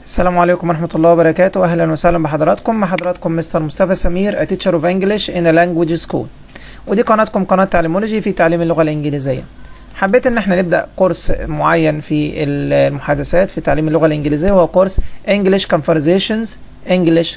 السلام عليكم ورحمة الله وبركاته. أهلا وسهلا بحضراتكم. مع حضراتكم مستر مصطفى سمير, a teacher of English in a language school. ودي قناتكم, قناة تعليمولوجي في تعليم اللغة الإنجليزية. حبيت إن احنا نبدأ كورس معين في المحادثات في تعليم اللغة الإنجليزية, وهو كورس English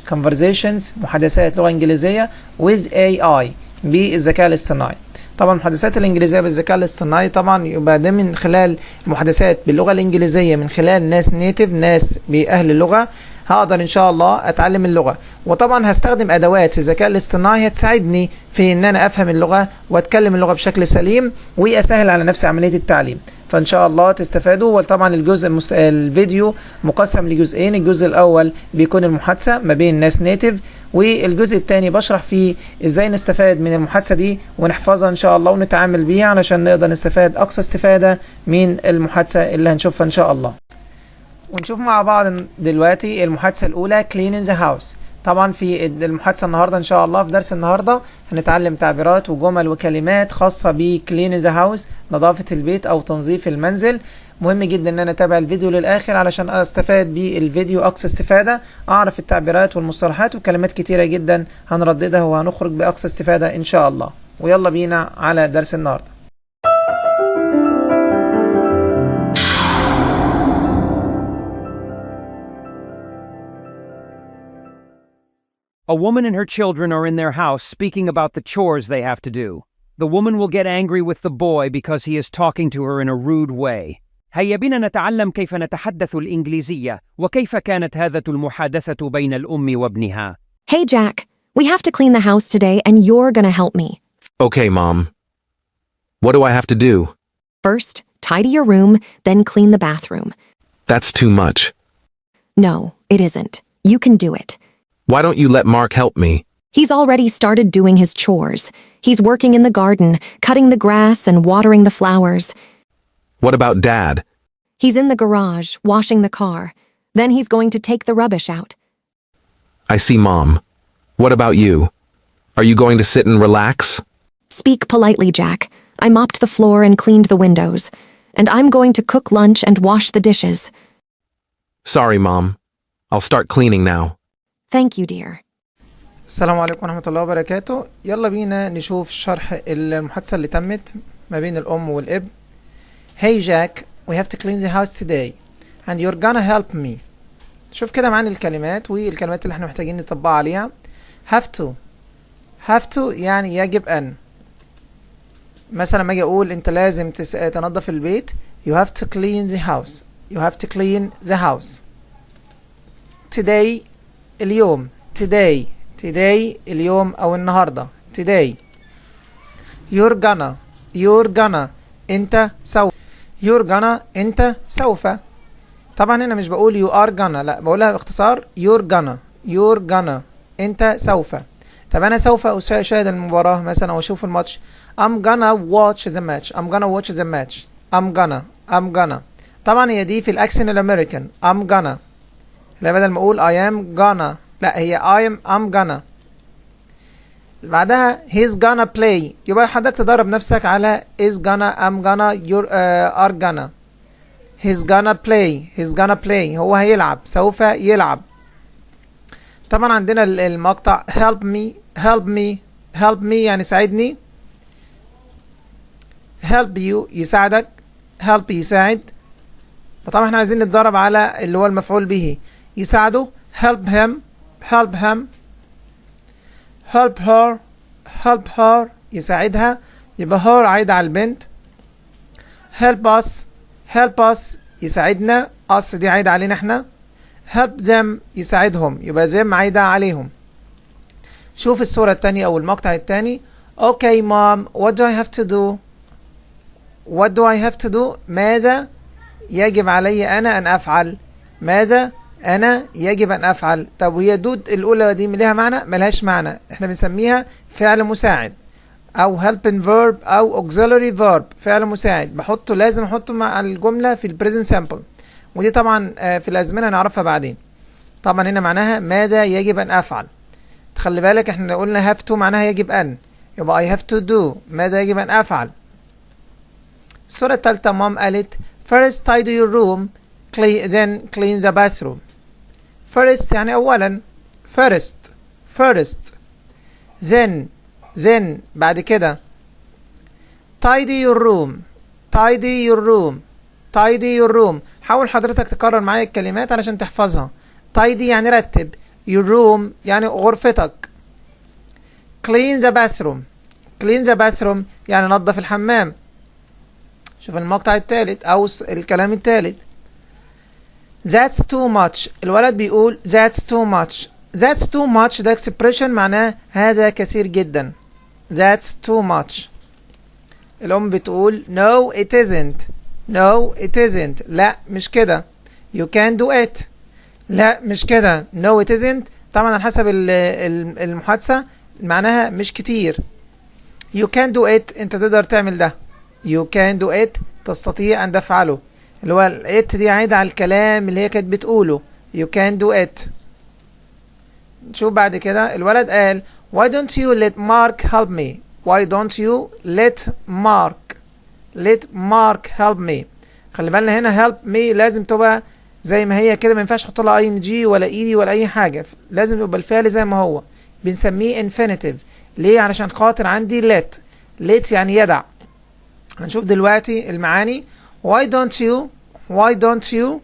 Conversations, محادثات لغة إنجليزية with AI, بالذكاء الاصطناعي. طبعا المحادثات الإنجليزية بالذكاء الاصطناعي طبعا يبقى ده من خلال المحادثات باللغة الإنجليزية من خلال ناس نيتيف, ناس بأهل اللغة. هقدر إن شاء الله أتعلم اللغة, وطبعا هستخدم أدوات في الذكاء الاصطناعي هتساعدني في إن أنا أفهم اللغة وأتكلم اللغة بشكل سليم وأسهل على نفسي عملية التعليم. فإن شاء الله تستفادوا. وطبعا الفيديو مقسم لجزئين. الجزء الأول بيكون المحادثة ما بين ناس نيتيف, والجزء الثاني بشرح فيه ازاي نستفاد من المحادثة دي ونحفظها ان شاء الله ونتعامل بيها علشان نقدر نستفاد اقصى استفادة من المحادثة اللي هنشوفها ان شاء الله. ونشوف مع بعض دلوقتي المحادثة الاولى cleaning the house. طبعا في المحادثة النهاردة ان شاء الله, في درس النهاردة هنتعلم تعبيرات وجمل وكلمات خاصة ب cleaning the house, نظافة البيت او تنظيف المنزل. مهم جدا ان انا اتابع الفيديو للاخر علشان استفاد بالفيديو اقصى استفادة, اعرف التعبيرات والمصطلحات وكلمات كتيرة جدا هنرددها وهنخرج باقصى استفادة ان شاء الله. ويلا بينا على درس النهاردة. A woman and her children are in their house speaking about the chores they have to do. The woman will get angry with the boy because he is talking to her in a rude way. هيا بنا نتعلم كيف نتحدث الإنجليزية وكيف كانت هذه المحادثة بين الأم وابنها. Hey Jack, we have to clean the house today and you're gonna help me. Okay, Mom. What do I have to do? First, tidy your room, then clean the bathroom. That's too much. No, it isn't. You can do it. Why don't you let Mark help me? He's already started doing his chores. He's working in the garden, cutting the grass and watering the flowers. What about Dad? He's in the garage, washing the car. Then he's going to take the rubbish out. I see, Mom. What about you? Are you going to sit and relax? Speak politely, Jack. I mopped the floor and cleaned the windows. And I'm going to cook lunch and wash the dishes. Sorry, Mom. I'll start cleaning now. Thank you, dear. السلام عليكم ورحمة الله وبركاته. يلا بينا نشوف شرح المحادثة اللي تمت ما بين الأم والابن. Hey Jack, we have to clean the house today and you're gonna help me. شوف كده معاني الكلمات والكلمات اللي احنا محتاجين نطبقها عليها. have to يعني يجب أن. مثلا لما اجي اقول انت لازم تنظف البيت, you have to clean the house. You have to clean the house. Today اليوم, today اليوم او النهاردة, today. You're gonna انت سوف. You're gonna انت سوف. طبعا هنا مش بقول you are gonna, لا بقولها باختصار you're gonna انت سوف. طب انا سوف اشاهد المباراة مثلا او اشوف الماتش. I'm gonna watch the match. I'm gonna. طبعا هي دي في الاكسن الامريكان. I'm gonna. لا بدل ما اقول I am gonna, لا هي I'm gonna. بعدها he's gonna play, يبقى حضرتك تدرب نفسك على is gonna, I'm gonna, you're are gonna. he's gonna play هو هيلعب, سوف يلعب. طبعا عندنا المقطع help me يعني ساعدني. help you يساعدك, help يساعد. فطبعا احنا عايزين نتدرب على اللي هو المفعول به, يساعده. help him help her يساعدها, يبقى her عايدة على البنت. help us يساعدنا, us دي عايدة علينا احنا. help them يساعدهم, يبقى them عايدة عليهم. شوف الصورة التانية او المقطع التاني. okay mom, what do I have to do? ماذا يجب علي انا ان افعل؟ ماذا انا يجب ان افعل؟ طب وهي دود الاولى دي ليها معنى؟ ملهاش معنى, احنا بنسميها فعل مساعد او helping verb او auxiliary verb, فعل مساعد لازم احطه مع الجملة في البريزنت سامبل. ودي طبعا في الازمنة نعرفها بعدين. طبعا هنا معناها ماذا يجب ان افعل. تخلي بالك احنا قلنا have to معناها يجب ان, يبقى I have to do, ماذا يجب ان افعل. الصورة الثالثة مام قالت first tidy your room then clean the bathroom. first يعني أولا first then بعد كده tidy your room حاول حضرتك تكرر معايا الكلمات علشان تحفظها. tidy يعني رتب، your room يعني غرفتك. clean the bathroom يعني نظف الحمام. شوف المقطع الثالث أو الكلام الثالث. that's too much الولد بيقول that's too much ده expression معناه هذا كثير جدا. that's too much. الأم بتقول no it isn't لا مش كده. you can do it لا مش كده. no it isn't طبعا على حسب المحادثة معناها مش كتير. you can do it انت تقدر تعمل ده. you can do it تستطيع أن تفعله، اللي هو it دي عايدة على الكلام اللي هي كانت بتقوله. you can do it. شوف بعد كده الولد قال why don't you let Mark help me let Mark help me. خلي بالنا هنا help me لازم تبقى زي ما هي كده، ما ينفعش احط لها ing ولا ايدي ولا اي حاجه، لازم يبقى الفعل زي ما هو. بنسميه infinitive. ليه؟ علشان خاطر عندي let يعني يدع. هنشوف دلوقتي المعاني. why don't you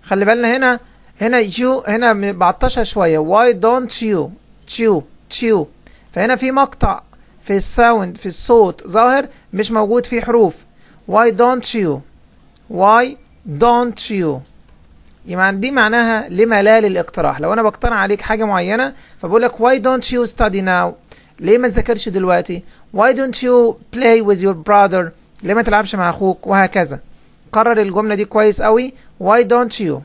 خلي بالنا هنا you هنا بعطشها شويه. why don't you فهنا في مقطع في الساوند في الصوت ظاهر مش موجود فيه حروف. why don't you يعني دي معناها لما لا للاقتراح. لو انا بقترح عليك حاجه معينه فبقول لك why don't you study now ليه ما تذاكرش دلوقتي. why don't you play with your brother ليه ما تلعبش مع اخوك، وهكذا. قرر الجمله دي كويس قوي. why don't you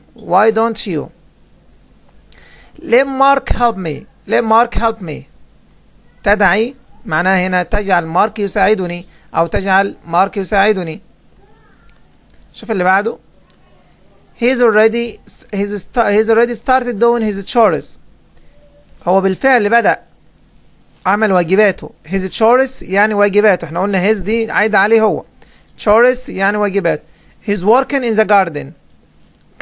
let Mark help me تدعي معناها هنا تجعل مارك يساعدني أو تجعل مارك يساعدني. شوف اللي بعده. he's already started doing his chores هو بالفعل بدأ عمل واجباته. his chores يعني واجباته، احنا قلنا his دي عايدة عليه هو. chores يعني واجبات. he's working in the garden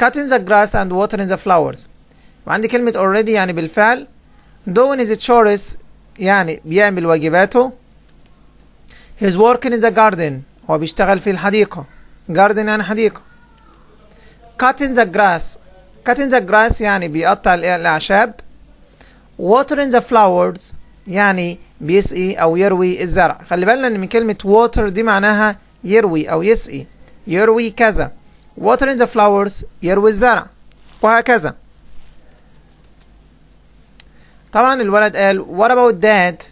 cutting the grass and watering the flowers. وعندي كلمة already يعني بالفعل. doing his chores يعني بيعمل واجباته. he's working in the garden هو بيشتغل في الحديقة. garden يعني حديقة. cutting the grass يعني بيقطع الأعشاب. watering the flowers يعني بيسقي أو يروي الزرع. خلي بالنا إن من كلمة water دي معناها يروي أو يسقي، يروي كذا. watering the flowers يروي الزرع، وهكذا. طبعا الولد قال what about dad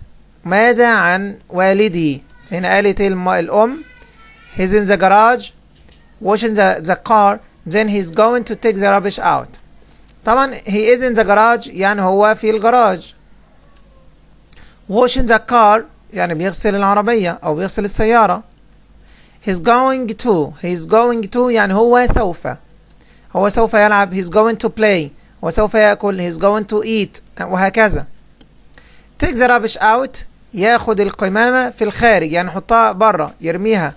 ماذا عن والدي. هنا قالت الأم he's in the garage washing the car then he's going to take the rubbish out. طبعا he is in the garage يعني هو في الجراج. washing the car يعني بيغسل العربية أو بيغسل السيارة. he's going to يعني هو سوف يلعب. he's going to play هو سوف يأكل. he's going to eat وهكذا. take the rubbish out ياخد القمامة في الخارج يعني حطها برا، يرمي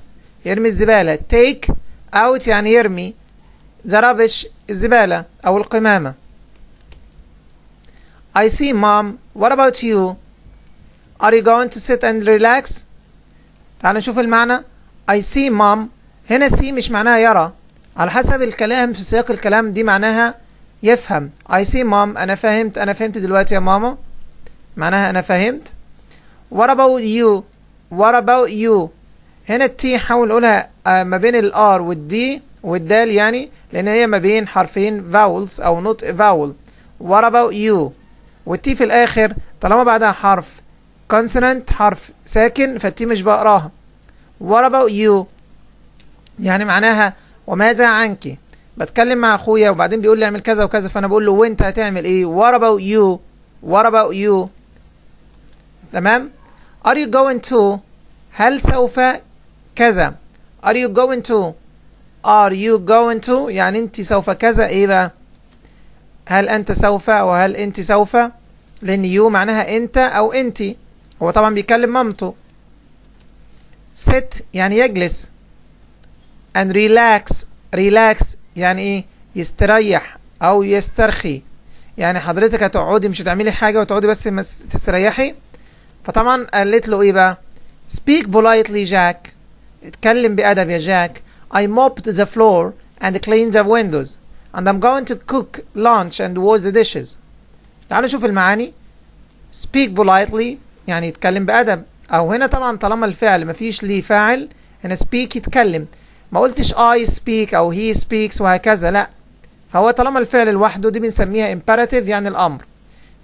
الزبالة. take out يعني يرمي the rubbish الزبالة أو القمامة. I see mom what about you are you going to sit and relax. تعالوا نشوف المعنى. I see mom هنا see مش معناها يرى، على حسب الكلام في سياق الكلام دي معناها يفهم. I see mom أنا فهمت دلوقتي يا ماما، معناها أنا فهمت. what about you هنا التي حاول نقولها ما بين الار والدي والدال يعني، لأن هي ما بين حرفين vowels أو نطق vowel. what about you والتي في الآخر طالما بعدها حرف consonant حرف ساكن فالتي مش بقراها. what about you يعني معناها وماذا عنك. بتكلم مع اخويا وبعدين بيقول لي اعمل كذا وكذا، فانا بقول له وانت هتعمل ايه. what about you تمام. are you going to هل سوف كذا. are you going to يعني انت سوف كذا ايه بقى. هل انت سوف وهل انت سوف، لان يو معناها انت او انت. هو طبعا بيكلم مامته. sit يعني يجلس and relax يعني ايه يستريح او يسترخي. يعني حضرتك هتقعدي مش هتعملي حاجة وتقعدي بس تستريحي. فطبعا قالت له ايه بقى؟ speak politely Jack. اتكلم بأدب يا جاك. I mopped the floor and cleaned the windows and I'm going to cook lunch and wash the dishes. تعالوا نشوف المعاني. speak politely يعني يتكلم بأدب، او هنا طبعا طالما الفعل مفيش ليه فاعل هنا speak يتكلم، ما قلتش I speak او he speaks وهكذا، لا، فهو طالما الفعل لوحده دي بنسميها imperative يعني الامر.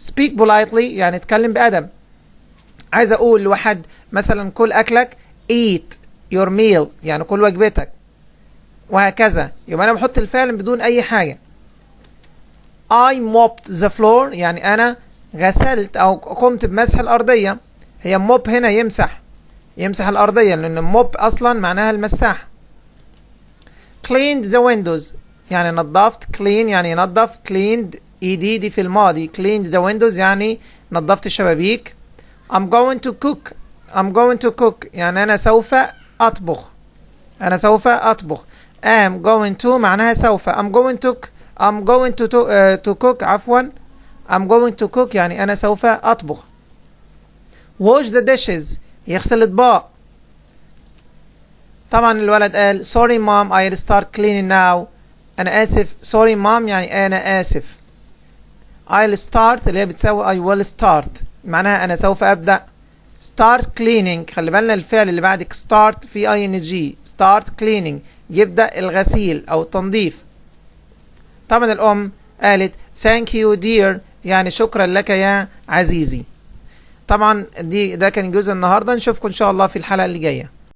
speak politely يعني يتكلم بأدب. عايز اقول لواحد مثلا كل اكلك eat your meal يعني كل وجبتك وهكذا، يبقى انا بحط الفعل بدون اي حاجة. I mopped the floor يعني انا غسلت او قمت بمسح الارضية. هي موب هنا يمسح الارضية، لان موب اصلا معناها المساح. cleaned the windows يعني نظفت. clean يعني ينظف. cleaned دي في الماضي. cleaned the windows يعني نظفت الشبابيك. I'm going to cook يعني أنا سوف أطبخ. am going to معناها سوف. I'm going to cook عفوا. I'm going to cook يعني أنا سوف أطبخ. wash the dishes يغسل الأطباق. طبعا الولد قال sorry mom I'll start cleaning now. أنا آسف. sorry mom يعني أنا آسف. I'll start اللي هي بتساوي I will start معناها أنا سوف أبدأ. start cleaning خلي بالنا الفعل اللي بعدك start في ing. start cleaning يبدأ الغسيل أو التنظيف. طبعا الأم قالت thank you dear يعني شكرا لك يا عزيزي. طبعا ده كان جزء النهاردة، نشوفكم إن شاء الله في الحلقة اللي جاية.